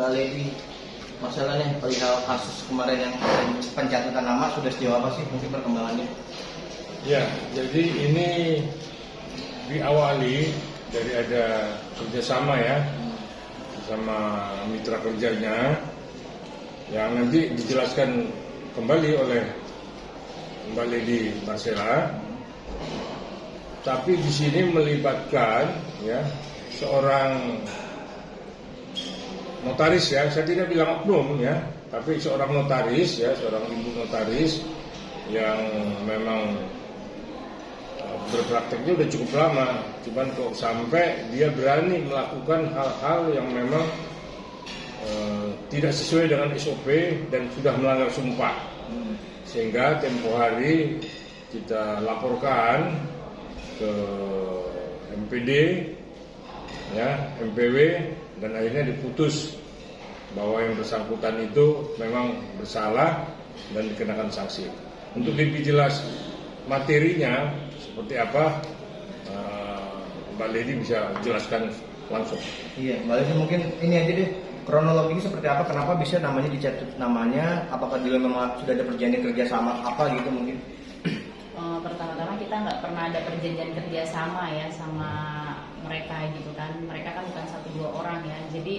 Mbak Levi, masalahnya perihal kasus kemarin yang pencatatan nama sudah sejauh apa sih mungkin perkembangannya? Ya, jadi ini diawali dari ada kerjasama ya sama mitra kerjanya yang nanti dijelaskan kembali oleh Mbak Lady Marcella. Tapi di sini melibatkan ya seorang notaris ya, saya tidak bilang oknum ya, tapi seorang notaris ya, seorang ibu notaris yang memang berprakteknya udah cukup lama, cuman kok sampai dia berani melakukan hal-hal yang memang tidak sesuai dengan SOP dan sudah melanggar sumpah, sehingga tempo hari kita laporkan ke MPD ya, MPW, dan akhirnya diputus bahwa yang bersangkutan itu memang bersalah dan dikenakan sanksi. Untuk lebih jelas materinya seperti apa, Mbak Lady bisa jelaskan langsung. Iya, Mbak Levi mungkin ini aja deh, kronologinya seperti apa, kenapa bisa namanya dicatut namanya, apakah dia memang sudah ada perjanjian kerjasama apa gitu mungkin? Pertama-tama kita nggak pernah ada perjanjian kerjasama ya sama mereka gitu kan, mereka kan bukan 1-2 orang ya, jadi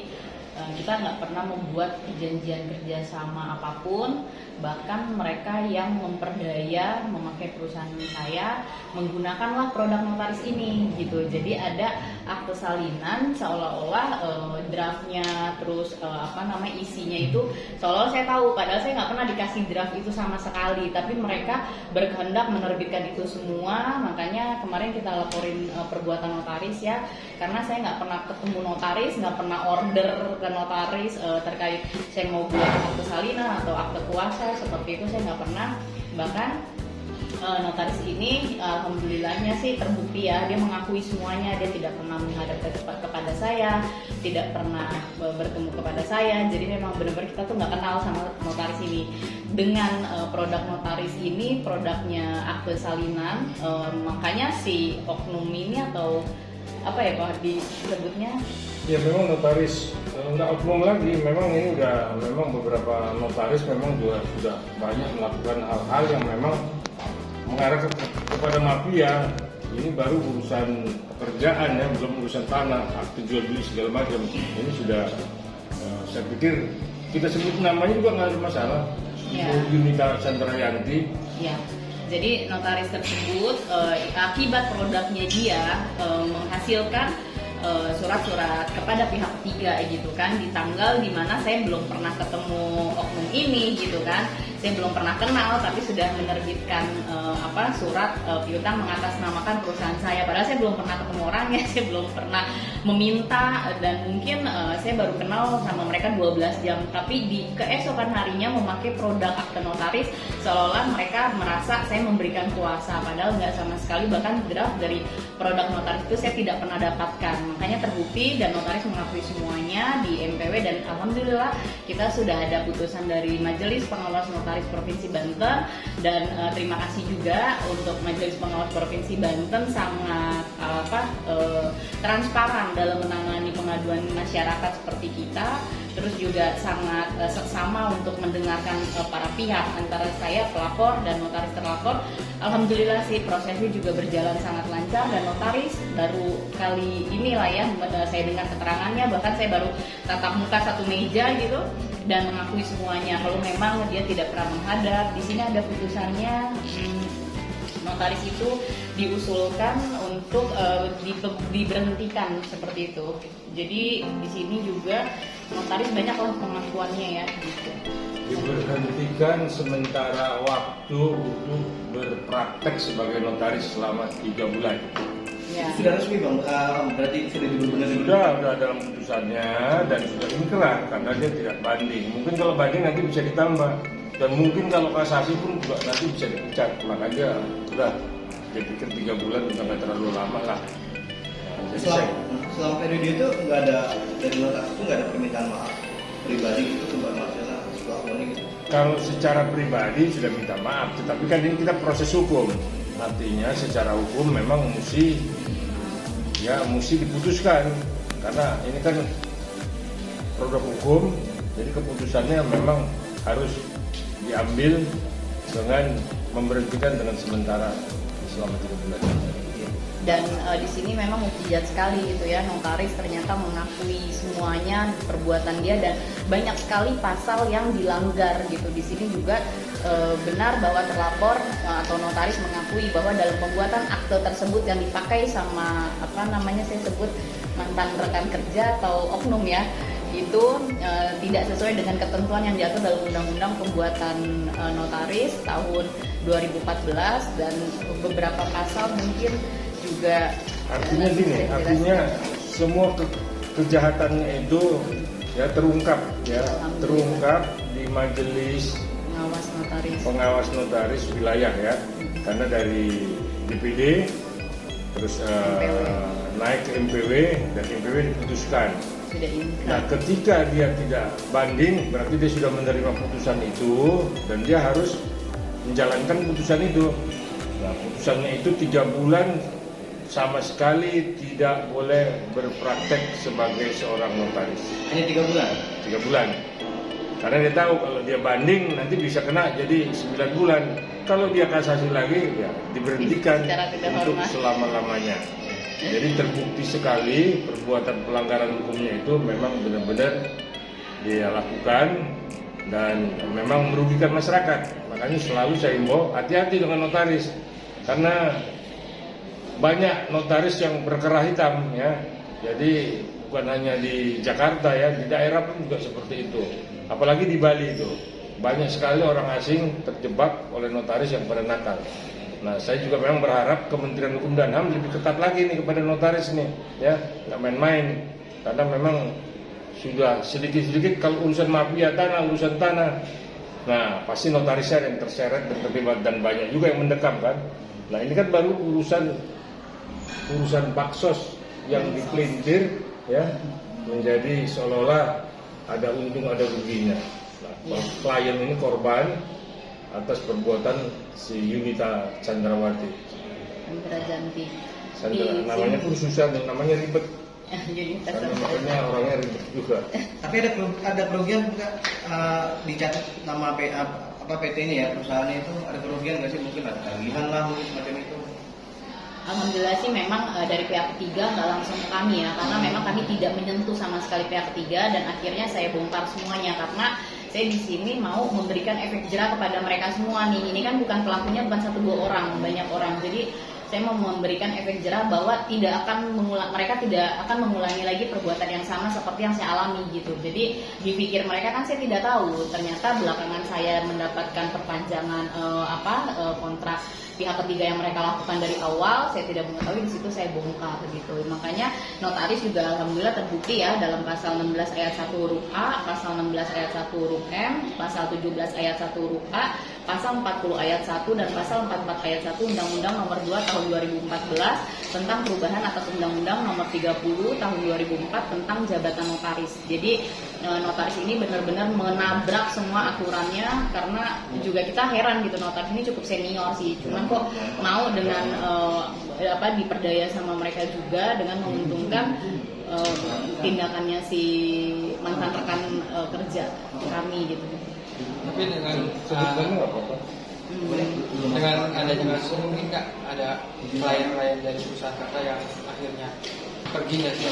kita nggak pernah membuat perjanjian kerjasama apapun. Bahkan mereka yang memperdaya memakai perusahaan saya menggunakanlah produk notaris ini gitu. Jadi ada akte salinan seolah-olah draftnya, terus isinya itu seolah-olah saya tahu, padahal saya nggak pernah dikasih draft itu sama sekali. Tapi mereka berkehendak menerbitkan itu semua. Makanya kemarin kita laporin perbuatan notaris ya, karena saya nggak pernah ketemu notaris, nggak pernah order ke notaris terkait saya mau buat akte salinan atau akte kuasa seperti itu, saya nggak pernah. Bahkan notaris ini alhamdulillahnya sih terbukti ya, dia mengakui semuanya, dia tidak pernah menghadap kepada saya, tidak pernah bertemu kepada saya. Jadi memang benar-benar kita tuh nggak kenal sama notaris ini. Dengan produk notaris ini, produknya akte salinan, makanya si oknum ini atau apa ya Pak disebutnya? Ya memang notaris nggak oknum lagi, memang ini memang beberapa notaris memang juga sudah banyak melakukan hal-hal yang memang mengarah kepada mafia. Ini baru urusan pekerjaan ya, belum urusan tanah, akte jual beli segala macam. Ini sudah saya pikir kita sebut namanya juga nggak ada masalah. Ya. Yunita Chandrayanti. Ya. Jadi notaris tersebut akibat produknya dia menghasilkan surat-surat kepada pihak ketiga gitu kan, di tanggal dimana saya belum pernah ketemu oknum ini gitu kan, saya belum pernah kenal, tapi sudah menerbitkan surat piutang mengatasnamakan perusahaan saya, padahal saya belum pernah ketemu orangnya, saya belum pernah meminta, dan mungkin saya baru kenal sama mereka 12 jam, tapi di keesokan harinya memakai produk akte notaris seolah-olah mereka merasa saya memberikan kuasa, padahal nggak sama sekali. Bahkan draft dari produk notaris itu saya tidak pernah dapatkan. Makanya terbukti dan notaris mengakui semuanya di MPW, dan alhamdulillah kita sudah ada putusan dari Majelis Pengawas Notaris Provinsi Banten, dan terima kasih juga untuk Majelis Pengawas Provinsi Banten sangat transparan dalam menangani pengaduan masyarakat seperti kita, terus juga sangat seksama untuk mendengarkan para pihak antara saya pelapor dan notaris terlapor. Alhamdulillah sih prosesnya juga berjalan sangat lancar, dan notaris baru kali inilah ya saya dengar keterangannya, bahkan saya baru tatap muka satu meja gitu dan mengakui semuanya kalau memang dia tidak pernah menghadap. Di sini ada putusannya, notaris itu diusulkan untuk diberhentikan seperti itu. Jadi di sini juga notaris banyaklah pengakuannya ya gitu. Diberhentikan sementara waktu untuk berpraktek sebagai notaris selama 3 bulan. Ya. Sudah resmi Bang, berarti sudah benar-benar Sudah dalam putusannya dan sudah inkrah karena dia tidak banding. Mungkin kalau banding nanti bisa ditambah, dan mungkin kalau kasasi pun juga nanti bisa dipecat. Makanya sudah dia pikir 3 bulan juga nggak terlalu lama lah. Nah, jadi selama periode itu nggak ada dari notaris itu nggak ada permintaan maaf pribadi gitu ke Mbak Marcella setelah gitu. Kalau secara pribadi sudah minta maaf, tetapi kan ini kita proses hukum. Artinya secara hukum memang mesti diputuskan, karena ini kan produk hukum, jadi keputusannya memang harus diambil dengan memberhentikan dengan sementara selama 3 bulan. Dan di sini memang mukjizat sekali gitu ya, notaris ternyata mengakui semuanya perbuatan dia dan banyak sekali pasal yang dilanggar gitu. Di sini juga benar bahwa terlapor atau notaris mengakui bahwa dalam pembuatan akte tersebut yang dipakai sama saya sebut mantan rekan kerja atau oknum ya, itu tidak sesuai dengan ketentuan yang diatur dalam Undang-Undang Pembuatan Notaris tahun 2014 dan beberapa pasal mungkin juga artinya gini, artinya semua kejahatannya itu ya terungkap di majelis pengawas notaris wilayah ya, karena dari DPD terus naik ke MPW dan MPW diputuskan. Nah, ketika dia tidak banding, berarti dia sudah menerima putusan itu dan dia harus menjalankan putusan itu. Nah, putusannya itu 3 bulan sama sekali tidak boleh berpraktek sebagai seorang notaris. Hanya 3 bulan? 3 bulan. Karena dia tahu kalau dia banding nanti bisa kena jadi 9 bulan. Kalau dia kasasi lagi ya diberhentikan untuk selama-lamanya. Jadi terbukti sekali perbuatan pelanggaran hukumnya itu memang benar-benar dia lakukan dan memang merugikan masyarakat. Makanya selalu saya himbau hati-hati dengan notaris, karena banyak notaris yang berkerah hitam ya. Jadi bukan hanya di Jakarta ya, di daerah pun juga seperti itu. Apalagi di Bali itu banyak sekali orang asing terjebak oleh notaris yang pada nakal. Nah, saya juga memang berharap Kementerian Hukum dan HAM lebih ketat lagi nih kepada notaris nih, ya, nggak main-main. Karena memang sudah sedikit-sedikit kalau urusan mafia tanah, urusan tanah, nah pasti notarisnya yang terseret dan terlibat dan banyak juga yang mendekam kan. Nah ini kan baru urusan baksos yang dipelintir, ya, menjadi seolah-olah ada untung ada ruginya. Nah, klien ini korban atas perbuatan si Yunita Chandrawati. Namanya pun susah dan namanya ribet. Makanya orangnya ribet juga. Tapi ada kerugian nggak dicatat nama PT ini ya, perusahaannya itu ada kerugian nggak sih, mungkin ada tagihan lah mungkin semacam itu? Alhamdulillah sih memang dari pihak ketiga nggak langsung ke kami ya, karena memang kami tidak menyentuh sama sekali pihak ketiga dan akhirnya saya bongkar semuanya karena saya di sini mau memberikan efek jerah kepada mereka semua nih. Ini kan bukan pelakunya bukan 1-2 orang, banyak orang. Jadi saya mau memberikan efek jerah bahwa mereka tidak akan mengulangi lagi perbuatan yang sama seperti yang saya alami gitu. Jadi dipikir mereka kan saya tidak tahu, ternyata belakangan saya mendapatkan perpanjangan kontrak pihak ketiga yang mereka lakukan dari awal, saya tidak mengetahui, di situ saya bongkar gitu. Makanya notaris juga alhamdulillah terbukti ya dalam pasal 16 ayat 1 huruf A, pasal 16 ayat 1 huruf M, pasal 17 ayat 1 huruf A, pasal 40 ayat 1 dan pasal 44 ayat 1 Undang-Undang Nomor 2 Tahun 2014 tentang perubahan atas Undang-Undang Nomor 30 Tahun 2004 tentang jabatan notaris. Jadi notaris ini benar-benar menabrak semua aturannya, karena juga kita heran gitu, notaris ini cukup senior sih, cuman kok mau dengan diperdaya sama mereka juga dengan menguntungkan tindakannya si mantan rekan kerja kami gitu. Tapi dengan adanya kasus mungkin nggak ada klien-klien dari perusahaan kata yang akhirnya pergi nggak sih?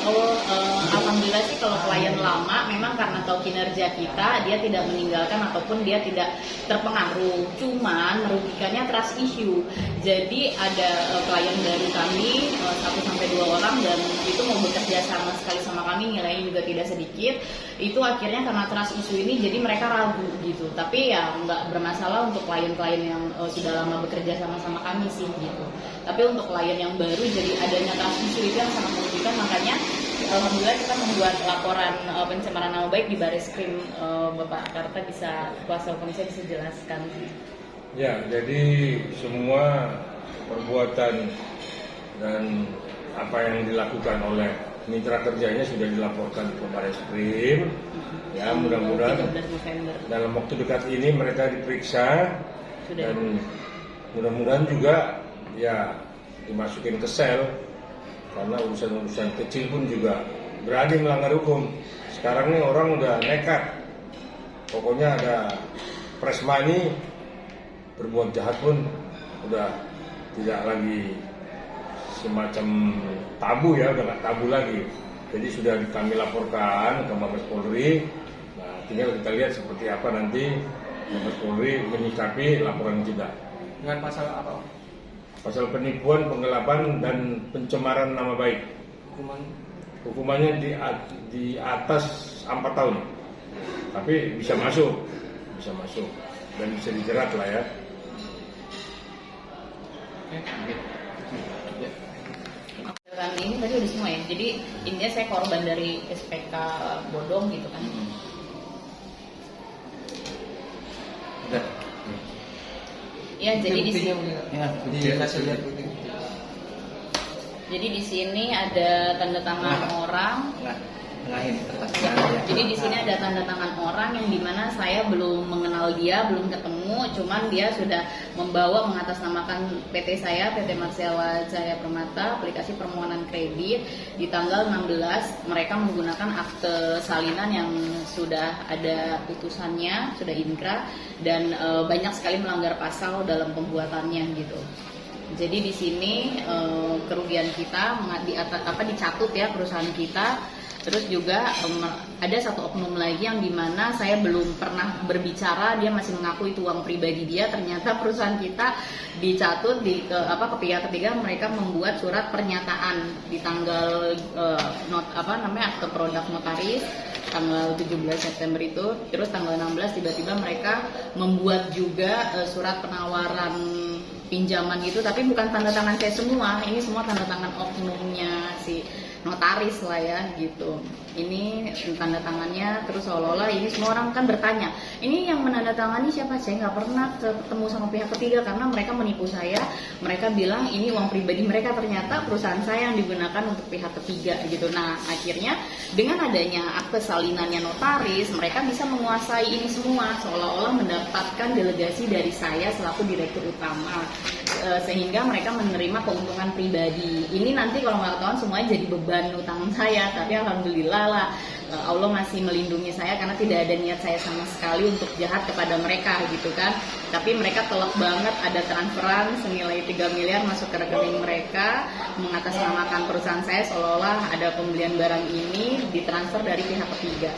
Alhamdulillah sih kalau klien lama memang karena tahu kinerja kita dia tidak meninggalkan ataupun dia tidak terpengaruh, cuman merugikannya trust issue. Jadi ada klien dari kami 1-2 orang dan itu mau bekerja sama sekali sama kami, nilainya juga tidak sedikit. Itu akhirnya karena trust issue ini jadi mereka ragu gitu. Tapi ya nggak bermasalah untuk klien-klien yang sudah lama bekerja sama kami sih gitu. Tapi untuk klien yang baru jadi adanya trust issue itu yang sangat merugikan, makanya alhamdulillah kita membuat laporan pencemaran nama baik di Bareskrim. Bapak Karta bisa, kuasa hukum saya bisa jelaskan. Ya, jadi semua perbuatan dan apa yang dilakukan oleh mitra kerjanya sudah dilaporkan ke Bareskrim. Ya, mudah-mudahan dalam waktu dekat ini mereka diperiksa dan mudah-mudahan juga ya dimasukin ke sel, karena urusan-urusan kecil pun juga berani melanggar hukum. Sekarang nih orang udah nekat, pokoknya ada press money, berbuat jahat pun udah tidak lagi semacam tabu ya, udah nggak tabu lagi. Jadi sudah kami laporkan ke Mabes Polri. Nah, tinggal kita lihat seperti apa nanti Mabes Polri menyikapi laporan kita. Dengan pasal apa? Pasal penipuan, penggelapan, dan pencemaran nama baik. Hukumannya di atas 4 tahun, tapi bisa masuk dan bisa dijerat lah ya. Kan ini tadi udah semua ya. Jadi intinya saya korban dari SPK bodong gitu kan. Udah. Ya, jadi di sini. Ya, Dikasih lihat bukti. Jadi di sini ada tanda tangan orang. Tengahin kertas. Ya, jadi di sini ada tanda tangan orang yang dimana saya belum mengenal dia, belum ketemu, cuman dia sudah membawa mengatasnamakan PT saya, PT Marsela Jaya Permata, aplikasi permohonan kredit di tanggal 16. Mereka menggunakan akte salinan yang sudah ada putusannya, sudah inkrah, dan banyak sekali melanggar pasal dalam pembuatannya gitu. Jadi di sini kerugian kita dicatut ya perusahaan kita. Terus juga ada satu oknum lagi yang dimana saya belum pernah berbicara, dia masih mengaku itu uang pribadi dia. Ternyata perusahaan kita dicatut ke pihak ketiga, mereka membuat surat pernyataan di tanggal akte produk notaris tanggal 17 September itu. Terus tanggal 16 tiba-tiba mereka membuat juga surat penawaran pinjaman gitu, tapi bukan tanda tangan saya semua, ini semua tanda tangan oknumnya si notaris lah ya gitu. Ini tanda tangannya, terus seolah-olah ini semua orang kan bertanya, ini yang menandatangani siapa? Saya nggak pernah ketemu sama pihak ketiga karena mereka menipu saya. Mereka bilang ini uang pribadi mereka, ternyata perusahaan saya yang digunakan untuk pihak ketiga gitu. Nah akhirnya dengan adanya akte salinannya notaris, mereka bisa menguasai ini semua, seolah-olah mendapatkan delegasi dari saya selaku direktur utama, sehingga mereka menerima keuntungan pribadi. Ini nanti kalau nggak ketahuan semuanya jadi beban utang saya, tapi alhamdulillah lah Allah masih melindungi saya karena tidak ada niat saya sama sekali untuk jahat kepada mereka gitu kan. Tapi mereka telak banget, ada transferan senilai 3 miliar masuk ke rekening mereka mengatasnamakan perusahaan saya, seolah-olah ada pembelian barang ini ditransfer dari pihak ketiga.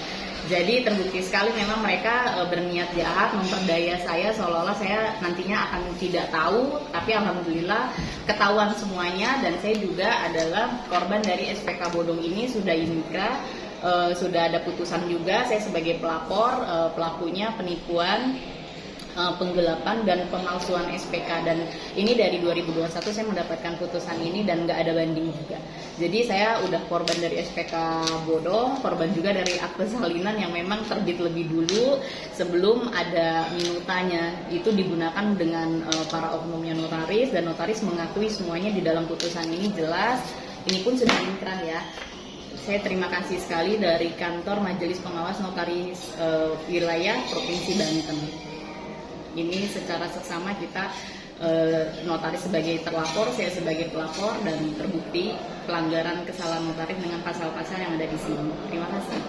Jadi terbukti sekali memang mereka berniat jahat, memperdaya saya seolah-olah saya nantinya akan tidak tahu, tapi alhamdulillah ketahuan semuanya, dan saya juga adalah korban dari SPK bodong ini, sudah inkrah, sudah ada putusan juga, saya sebagai pelapor, pelakunya penipuan, penggelapan dan pemalsuan SPK, dan ini dari 2021 saya mendapatkan putusan ini dan nggak ada banding juga. Jadi saya udah korban dari SPK bodong, korban juga dari akte salinan yang memang terbit lebih dulu sebelum ada minutanya, itu digunakan dengan para oknumnya notaris, dan notaris mengakui semuanya di dalam putusan ini jelas. Ini pun sudah inkrah ya. Saya terima kasih sekali dari kantor Majelis Pengawas Notaris Wilayah Provinsi Banten. Ini secara seksama kita notaris sebagai terlapor, saya sebagai pelapor, dan terbukti pelanggaran kesalahan notaris dengan pasal-pasal yang ada di sini. Terima kasih.